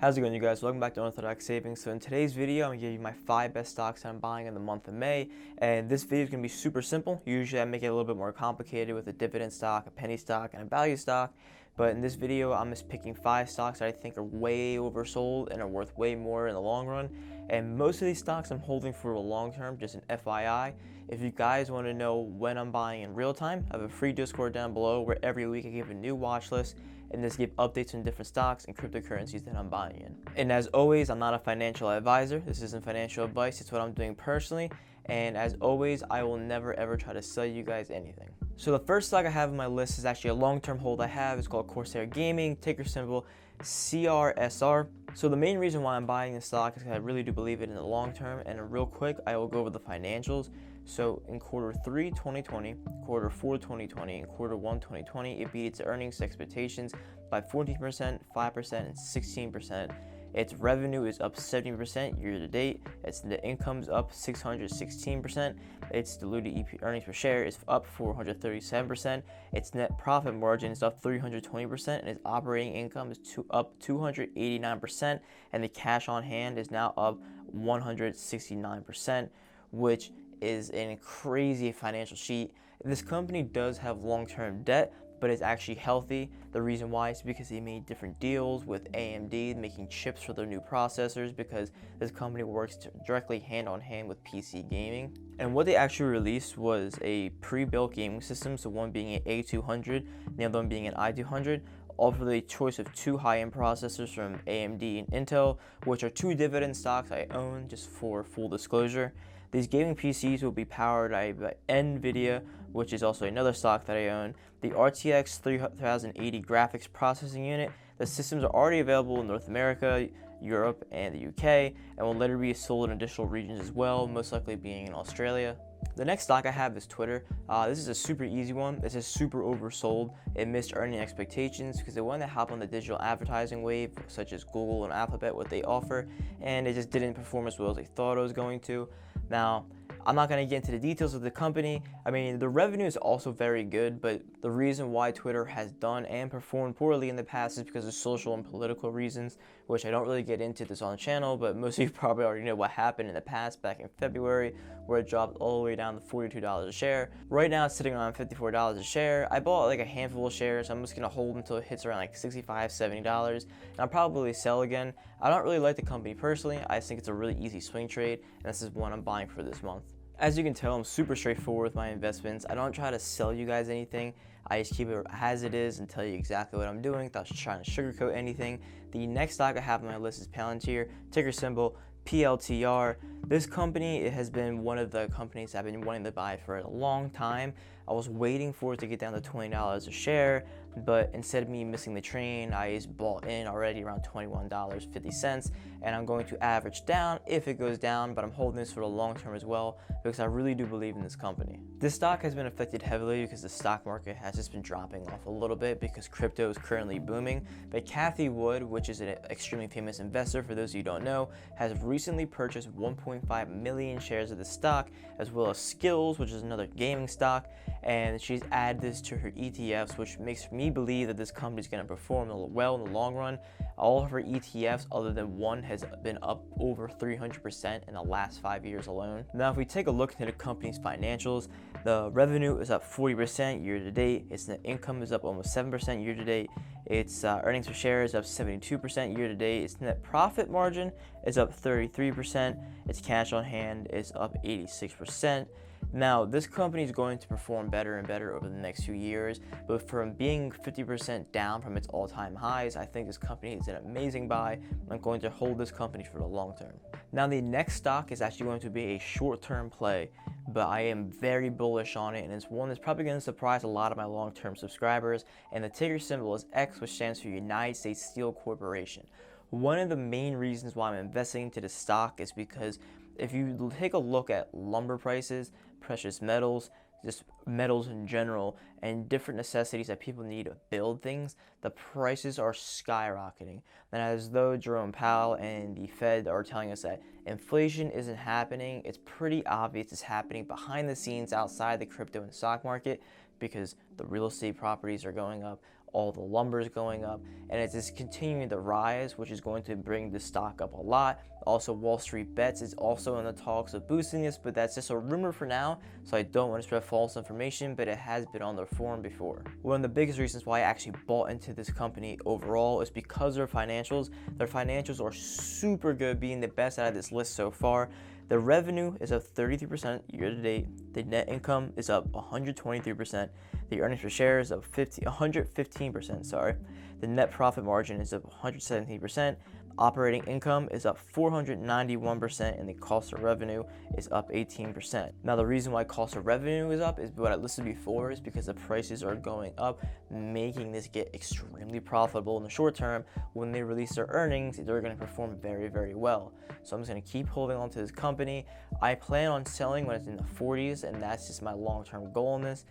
How's it going, you guys? Welcome back to Unorthodox Savings. So in today's video, I'm going to give you my 5 best stocks that I'm buying in the month of May. And this video is going to be super simple. Usually I make it a little bit more complicated with a dividend stock, a penny stock, and a value stock. But in this video, I'm just picking 5 stocks that I think are way oversold and are worth way more in the long run. And most of these stocks I'm holding for the long term, just an FYI. If you guys want to know when I'm buying in real time, I have a free Discord down below where every week I give a new watch list and just give updates on different stocks and cryptocurrencies that I'm buying in. And as always, I'm not a financial advisor. This isn't financial advice. It's what I'm doing personally. And as always, I will never ever try to sell you guys anything. So the first stock I have on my list is actually a long-term hold I have. It's called Corsair Gaming, ticker symbol CRSR. So the main reason why I'm buying this stock is because I really do believe it in the long term. And real quick, I will go over the financials. So in Q3 2020, Q4 2020, and Q1 2020, it beat its earnings expectations by 14%, 5%, and 16%. Its revenue is up 70% year to date. Its net income is up 616%. Its diluted earnings per share is up 437%. Its net profit margin is up 320%, and its operating income is up 289%. And the cash on hand is now up 169%, which is a crazy financial sheet. This company does have long-term debt, but it's actually healthy. The reason why is because they made different deals with AMD, making chips for their new processors, because this company works directly hand on hand with PC gaming. And what they actually released was a pre-built gaming system, so one being an A200, the other one being an i200, all for the choice of 2 high-end processors from AMD and Intel, which are 2 dividend stocks I own, just for full disclosure. These gaming PCs will be powered by NVIDIA, which is also another stock that I own, the RTX 3080 graphics processing unit. The systems are already available in North America, Europe, and the UK, and will later be sold in additional regions as well, most likely being in Australia. The next stock I have is Twitter. This is a super easy one. This is super oversold. It missed earning expectations because they wanted to hop on the digital advertising wave, such as Google and Alphabet, what they offer, and it just didn't perform as well as they thought it was going to. Now, I'm not going to get into the details of the company. I mean, the revenue is also very good, but the reason why Twitter has done and performed poorly in the past is because of social and political reasons, which I don't really get into this on the channel, but most of you probably already know what happened in the past back in February, where it dropped all the way down to $42 a share. Right now, it's sitting around $54 a share. I bought like a handful of shares. I'm just going to hold until it hits around like $65, $70, and I'll probably sell again. I don't really like the company personally. I just think it's a really easy swing trade, and this is one I'm buying for this month. As you can tell, I'm super straightforward with my investments. I don't try to sell you guys anything. I just keep it as it is and tell you exactly what I'm doing without trying to sugarcoat anything. The next stock I have on my list is Palantir, ticker symbol PLTR. This company, it has been one of the companies I've been wanting to buy for a long time. I was waiting for it to get down to $20 a share, but instead of me missing the train, I just bought in already around $21.50, and I'm going to average down if it goes down, but I'm holding this for the long term as well because I really do believe in this company. This stock has been affected heavily because the stock market has just been dropping off a little bit because crypto is currently booming, but Cathie Wood, which is an extremely famous investor for those of you who don't know, has recently purchased 1.5 million shares of the stock, as well as Skills, which is another gaming stock, and she's added this to her ETFs, which makes me believe that this company is going to perform well in the long run. All of her ETFs, other than one, has been up over 300% in the last 5 years alone. Now, if we take a look into the company's financials, the revenue is up 40% year to date. Its net income is up almost 7% year to date. Its earnings per share is up 72% year to date. Its net profit margin is up 33%. Its cash on hand is up 86%. Now, this company is going to perform better and better over the next few years, but from being 50% down from its all-time highs, I think this company is an amazing buy. I'm going to hold this company for the long term. Now, the next stock is actually going to be a short-term play, but I am very bullish on it, and it's one that's probably going to surprise a lot of my long-term subscribers, and the ticker symbol is X, which stands for United States Steel Corporation. One of the main reasons why I'm investing into the stock is because if you take a look at lumber prices, precious metals, just metals in general, and different necessities that people need to build things, the prices are skyrocketing. And as though Jerome Powell and the Fed are telling us that inflation isn't happening, it's pretty obvious it's happening behind the scenes outside the crypto and stock market, because the real estate properties are going up, all the lumber is going up, and it's just continuing to rise, which is going to bring the stock up a lot. Also, Wall Street Bets is also in the talks of boosting this, but that's just a rumor for now, so I don't want to spread false information, but it has been on their forum before. One of the biggest reasons why I actually bought into this company overall is because of their financials. Their financials are super good, being the best out of this list so far. The revenue is up 33% year to date. The net income is up 123%. The earnings per share is up 115%. Sorry. The net profit margin is up 117%. Operating income is up 491%, and the cost of revenue is up 18%. Now, the reason why cost of revenue is up is what I listed before, is because the prices are going up, making this get extremely profitable in the short term. When they release their earnings, they're going to perform very, very well. So I'm just going to keep holding on to this company. I plan on selling when it's in the 40s, and that's just my long-term goal in this.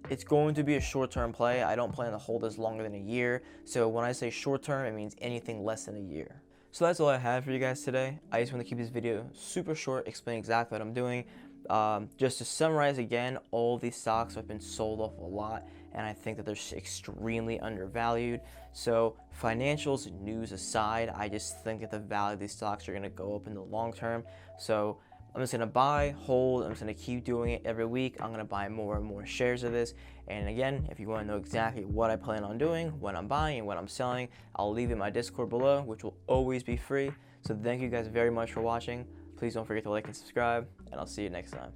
It's going to be a short-term play. I don't plan to hold this longer than a year. So when I say short-term, it means anything less than a year. So that's all I have for you guys today. I just want to keep this video super short, explain exactly what I'm doing. Just to summarize again, all these stocks have been sold off a lot, and I think that they're extremely undervalued. So financials news aside, I just think that the value of these stocks are going to go up in the long term. So I'm just going to buy, hold, I'm just going to keep doing it every week. I'm going to buy more and more shares of this. And again, if you want to know exactly what I plan on doing, when I'm buying and when I'm selling, I'll leave in my Discord below, which will always be free. So thank you guys very much for watching. Please don't forget to like and subscribe, and I'll see you next time.